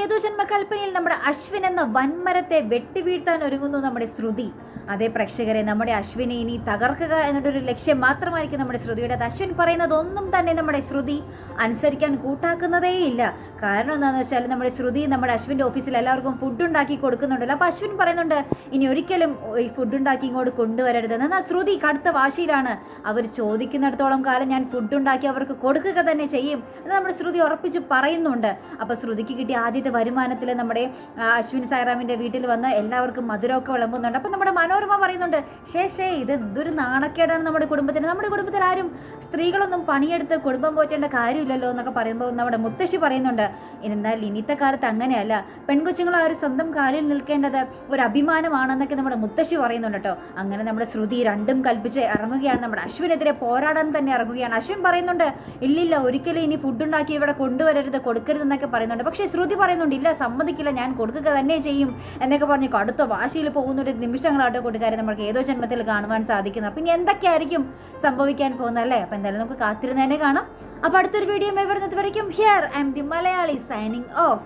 ഏതോ ജന്മകൽപ്പനയിൽ നമ്മുടെ അശ്വിൻ എന്ന വൻമരത്തെ വെട്ടിവീഴ്ത്താൻ ഒരുങ്ങുന്നു നമ്മുടെ ശ്രുതി. അതേ പ്രേക്ഷകരെ, നമ്മുടെ അശ്വിനെ ഇനി തകർക്കുക എന്നൊരു ലക്ഷ്യം മാത്രമായിരിക്കും നമ്മുടെ ശ്രുതിയുടെ. അശ്വിൻ പറയുന്നത് ഒന്നും തന്നെ നമ്മുടെ ശ്രുതി അനുസരിക്കാൻ കൂട്ടാക്കുന്നതേയില്ല. കാരണം എന്താണെന്ന് വെച്ചാൽ നമ്മുടെ ശ്രുതി നമ്മുടെ അശ്വിൻ്റെ ഓഫീസിൽ എല്ലാവർക്കും ഫുഡ് ഉണ്ടാക്കി കൊടുക്കുന്നുണ്ടല്ലോ. അപ്പോൾ അശ്വിൻ പറയുന്നുണ്ട് ഇനി ഒരിക്കലും ഈ ഫുഡ് ഉണ്ടാക്കി ഇങ്ങോട്ട് കൊണ്ടുവരരുതെന്ന്. എന്നാൽ ശ്രുതി കടുത്ത വാശിയിലാണ്. അവർ ചോദിക്കുന്നിടത്തോളം കാലം ഞാൻ ഫുഡ് ഉണ്ടാക്കി അവർക്ക് കൊടുക്കുക തന്നെ ചെയ്യും എന്ന് നമ്മുടെ ശ്രുതി ഉറപ്പിച്ച് പറയുന്നുണ്ട്. അപ്പോൾ ശ്രുതിക്ക് കിട്ടിയ ആദ്യത്തെ വരുമാനത്തിൽ നമ്മുടെ അശ്വിൻ സായിറാമിൻ്റെ വീട്ടിൽ വന്ന് എല്ലാവർക്കും മധുരമൊക്കെ വിളമ്പുന്നുണ്ട്. അപ്പോൾ നമ്മുടെ മനോരമ പറയുന്നുണ്ട് ശേഷേ ഇത് എന്തൊരു നാണക്കേടാണ് നമ്മുടെ കുടുംബത്തിന്. നമ്മുടെ കുടുംബത്തിൽ ആരും സ്ത്രീകളൊന്നും പണിയെടുത്ത് കുടുംബം പോറ്റേണ്ട കാര്യമില്ലല്ലോ എന്നൊക്കെ പറയുമ്പോൾ നമ്മുടെ മുത്തശ്ശി പറയുന്നുണ്ട് എന്നാൽ ഇന്നത്തെ കാലത്ത് അങ്ങനെയല്ല, പെൺകൊച്ചുങ്ങൾ ആ ഒരു സ്വന്തം കാലിൽ നിൽക്കേണ്ടത് ഒരു അഭിമാനമാണെന്നൊക്കെ നമ്മുടെ മുത്തശ്ശി പറയുന്നുണ്ട് കേട്ടോ. അങ്ങനെ നമ്മുടെ ശ്രുതി രണ്ടും കൽപ്പിച്ച് ഇറങ്ങുകയാണ്, നമ്മുടെ അശ്വിനെതിരെ പോരാടാൻ തന്നെ ഇറങ്ങുകയാണ്. അശ്വിൻ പറയുന്നുണ്ട് ഇല്ലില്ല, ഒരിക്കലും ഇനി ഫുഡ് ഉണ്ടാക്കി ഇവിടെ കൊണ്ടുവരരുത്, കൊടുക്കരുതെന്നൊക്കെ പറയുന്നുണ്ട്. പക്ഷേ ശ്രുതി പറയുന്നുണ്ട് ഇല്ല, സമ്മതിക്കില്ല, ഞാൻ കൊടുക്കുക തന്നെ ചെയ്യും എന്നൊക്കെ പറഞ്ഞ് കടുത്ത വാശിയിൽ പോകുന്ന ഒരു നിമിഷങ്ങളാട്ടോ കൂട്ടുകാരെ നമുക്ക് ഏതോ ജന്മത്തിൽ കാണുവാൻ സാധിക്കുന്നത്. അപ്പം ഇനി എന്തൊക്കെയായിരിക്കും സംഭവിക്കാൻ പോകുന്നത് അല്ലേ? അപ്പം എന്തായാലും നമുക്ക് കാത്തിരുന്ന് തന്നെ കാണാം. അപ്പോൾ അടുത്തൊരു വീഡിയോ വരുന്നത് വരയ്ക്കും here I M the Malayali signing off.